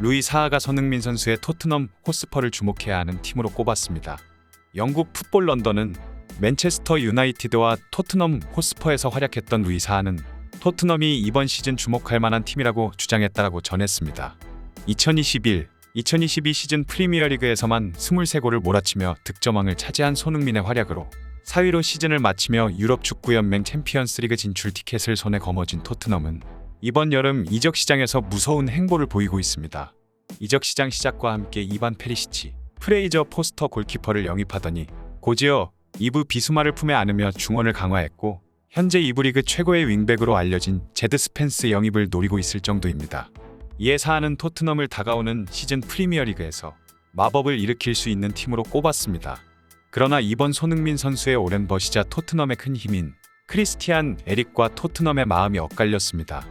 루이 사하가 손흥민 선수의 토트넘 호스퍼를 주목해야 하는 팀으로 꼽았습니다. 영국 풋볼 런던은 맨체스터 유나이티드와 토트넘 호스퍼에서 활약했던 루이 사하는 토트넘이 이번 시즌 주목할 만한 팀이라고 주장했다라고 전했습니다. 2021-2022 시즌 프리미어리그에서만 23골을 몰아치며 득점왕을 차지한 손흥민의 활약으로 4위로 시즌을 마치며 유럽 축구연맹 챔피언스리그 진출 티켓을 손에 거머쥔 토트넘은 이번 여름 이적 시장에서 무서운 행보를 보이고 있습니다. 이적 시장 시작과 함께 이반 페리시치, 프레이저 포스터 골키퍼를 영입하더니 곧이어 2부 비수마를 품에 안으며 중원을 강화했고 현재 2부 리그 최고의 윙백으로 알려진 제드 스펜스 영입을 노리고 있을 정도입니다. 이에 사하는 토트넘을 다가오는 시즌 프리미어리그에서 마법을 일으킬 수 있는 팀으로 꼽았습니다. 그러나 이번 손흥민 선수의 오랜 버시자 토트넘의 큰 힘인 크리스티안 에릭과 토트넘의 마음이 엇갈렸습니다.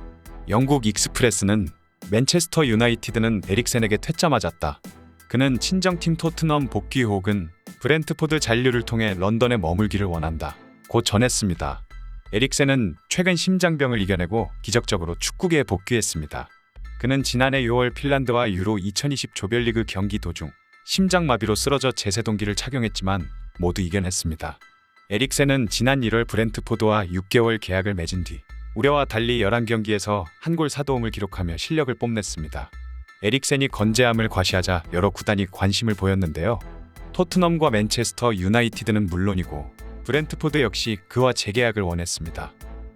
영국 익스프레스는 맨체스터 유나이티드는 에릭센에게 퇴짜 맞았다. 그는 친정팀 토트넘 복귀 혹은 브렌트포드 잔류를 통해 런던에 머물기를 원한다. 곧 전했습니다. 에릭센은 최근 심장병을 이겨내고 기적적으로 축구계에 복귀했습니다. 그는 지난해 6월 핀란드와 유로 2020 조별리그 경기 도중 심장마비로 쓰러져 제세동기를 착용했지만 모두 이겨냈습니다. 에릭센은 지난 1월 브렌트포드와 6개월 계약을 맺은 뒤 우려와 달리 11경기에서 한 골 4도움을 기록하며 실력을 뽐냈습니다. 에릭센이 건재함을 과시하자 여러 구단이 관심을 보였는데요. 토트넘과 맨체스터 유나이티드는 물론이고 브렌트포드 역시 그와 재계약을 원했습니다.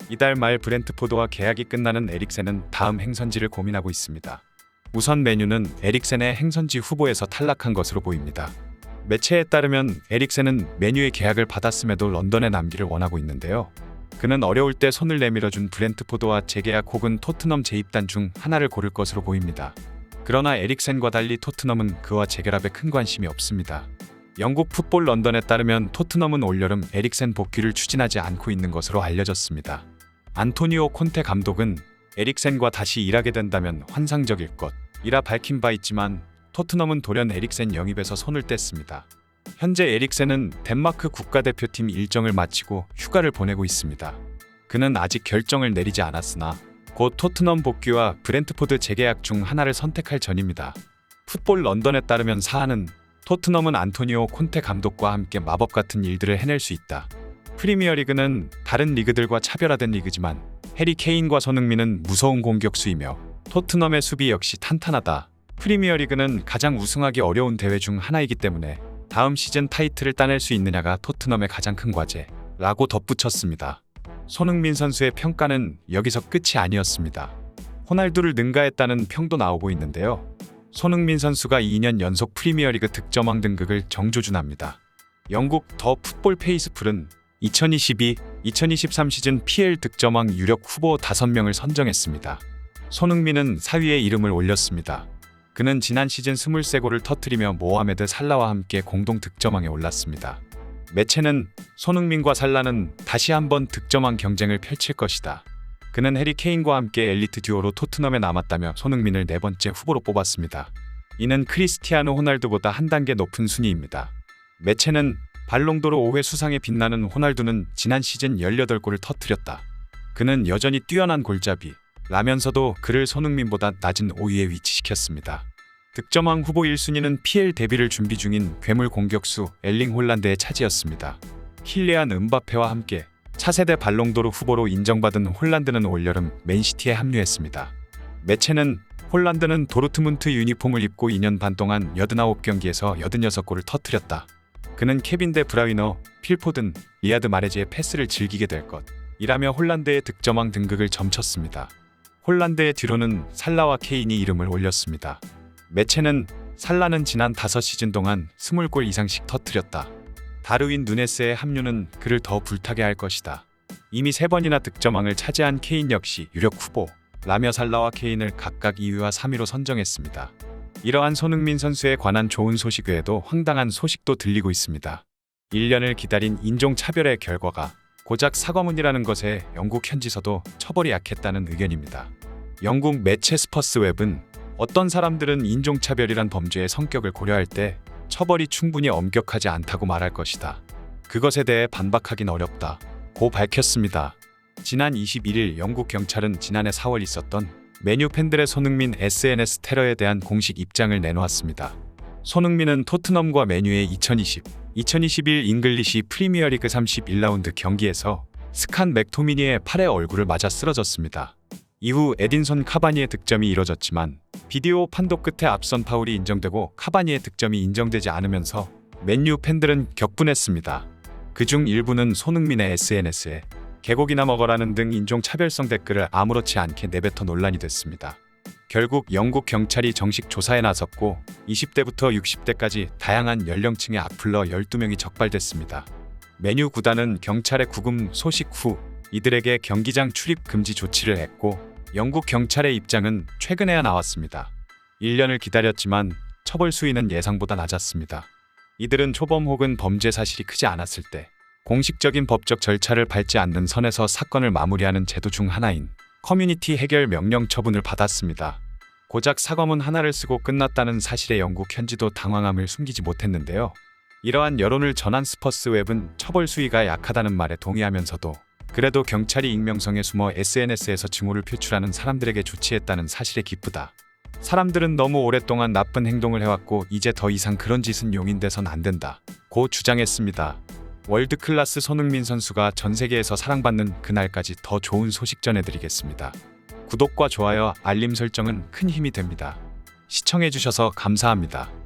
이달 말 브렌트포드와 계약이 끝나는 에릭센은 다음 행선지를 고민하고 있습니다. 우선 맨유는 에릭센의 행선지 후보에서 탈락한 것으로 보입니다. 매체에 따르면 에릭센은 맨유의 계약을 받았음에도 런던에 남기를 원하고 있는데요. 그는 어려울 때 손을 내밀어준 브렌트포드와 재계약 혹은 토트넘 재입단 중 하나를 고를 것으로 보입니다. 그러나 에릭센과 달리 토트넘은 그와 재결합에 큰 관심이 없습니다. 영국 풋볼 런던에 따르면 토트넘은 올여름 에릭센 복귀를 추진하지 않고 있는 것으로 알려졌습니다. 안토니오 콘테 감독은 에릭센과 다시 일하게 된다면 환상적일 것이라 밝힌 바 있지만 토트넘은 돌연 에릭센 영입에서 손을 뗐습니다. 현재 에릭센은 덴마크 국가대표팀 일정을 마치고 휴가를 보내고 있습니다. 그는 아직 결정을 내리지 않았으나 곧 토트넘 복귀와 브렌트포드 재계약 중 하나를 선택할 전입니다. 풋볼 런던에 따르면 사하는 토트넘은 안토니오 콘테 감독과 함께 마법 같은 일들을 해낼 수 있다. 프리미어리그는 다른 리그들과 차별화된 리그지만 해리 케인과 손흥민은 무서운 공격수이며 토트넘의 수비 역시 탄탄하다. 프리미어리그는 가장 우승하기 어려운 대회 중 하나이기 때문에 다음 시즌 타이틀을 따낼 수 있느냐가 토트넘의 가장 큰 과제라고 덧붙였습니다. 손흥민 선수의 평가는 여기서 끝이 아니었습니다. 호날두를 능가했다는 평도 나오고 있는데요. 손흥민 선수가 2년 연속 프리미어리그 득점왕 등극을 정조준합니다. 영국 더 풋볼 페이스풀은 2022-2023 시즌 PL 득점왕 유력 후보 5명을 선정했습니다. 손흥민은 4위에 이름을 올렸습니다. 그는 지난 시즌 23골을 터뜨리며 모하메드 살라와 함께 공동 득점왕에 올랐습니다. 매체는 손흥민과 살라는 다시 한번 득점왕 경쟁을 펼칠 것이다. 그는 해리 케인과 함께 엘리트 듀오로 토트넘에 남았다며 손흥민을 4번째 후보로 뽑았습니다. 이는 크리스티아노 호날두보다 한 단계 높은 순위입니다. 매체는 발롱도르 5회 수상에 빛나는 호날두는 지난 시즌 18골을 터뜨렸다. 그는 여전히 뛰어난 골잡이라면서도 그를 손흥민보다 낮은 5위에 위치시켰습니다. 득점왕 후보 1순위는 PL 데뷔를 준비 중인 괴물 공격수 엘링 홀란드의 차지였습니다. 킬리안 음바페와 함께 차세대 발롱도르 후보로 인정받은 홀란드는 올여름 맨시티에 합류했습니다. 매체는 홀란드는 도르트문트 유니폼을 입고 2년 반 동안 89경기에서 86골을 터뜨렸다. 그는 케빈 데 브라위너, 필포든, 리아드 마레즈의 패스를 즐기게 될 것이라며 홀란드의 득점왕 등극을 점쳤습니다. 홀란드의 뒤로는 살라와 케인이 이름을 올렸습니다. 매체는 살라는 지난 5시즌 동안 20골 이상씩 터뜨렸다. 다르윈 누네스의 합류는 그를 더 불타게 할 것이다. 이미 3번이나 득점왕을 차지한 케인 역시 유력 후보라며 살라와 케인을 각각 2위와 3위로 선정했습니다. 이러한 손흥민 선수에 관한 좋은 소식 외에도 황당한 소식도 들리고 있습니다. 1년을 기다린 인종차별의 결과가 고작 사과문이라는 것에 영국 현지서도 처벌이 약했다는 의견입니다. 영국 매체 스퍼스웹은 어떤 사람들은 인종차별이란 범죄의 성격을 고려할 때 처벌이 충분히 엄격하지 않다고 말할 것이다. 그것에 대해 반박하긴 어렵다. 고 밝혔습니다. 지난 21일 영국 경찰은 지난해 4월 있었던 맨유 팬들의 손흥민 SNS 테러에 대한 공식 입장을 내놓았습니다. 손흥민은 토트넘과 맨유의 2020-2021 잉글리시 프리미어리그 31라운드 경기에서 스칸 맥토미니의 팔에 얼굴을 맞아 쓰러졌습니다. 이후 에딘손 카바니의 득점이 이뤄졌지만 비디오 판독 끝에 앞선 파울이 인정되고 카바니의 득점이 인정되지 않으면서 맨유 팬들은 격분했습니다. 그중 일부는 손흥민의 SNS에 개고기나 먹어라는 등 인종차별성 댓글을 아무렇지 않게 내뱉어 논란이 됐습니다. 결국 영국 경찰이 정식 조사에 나섰고 20대부터 60대까지 다양한 연령층의 악플러 12명이 적발됐습니다. 맨유 구단은 경찰의 구금 소식 후 이들에게 경기장 출입 금지 조치를 했고 영국 경찰의 입장은 최근에야 나왔습니다. 1년을 기다렸지만 처벌 수위는 예상보다 낮았습니다. 이들은 초범 혹은 범죄 사실이 크지 않았을 때 공식적인 법적 절차를 밟지 않는 선에서 사건을 마무리하는 제도 중 하나인 커뮤니티 해결 명령 처분을 받았습니다. 고작 사과문 하나를 쓰고 끝났다는 사실에 영국 현지도 당황함을 숨기지 못했는데요. 이러한 여론을 전한 스퍼스웹은 처벌 수위가 약하다는 말에 동의하면서도 그래도 경찰이 익명성에 숨어 SNS에서 증오를 표출하는 사람들에게 조치했다는 사실에 기쁘다. 사람들은 너무 오랫동안 나쁜 행동을 해왔고 이제 더 이상 그런 짓은 용인돼선 안 된다. 고 주장했습니다. 월드클래스 손흥민 선수가 전 세계에서 사랑받는 그날까지 더 좋은 소식 전해드리겠습니다. 구독과 좋아요, 알림 설정은 큰 힘이 됩니다. 시청해주셔서 감사합니다.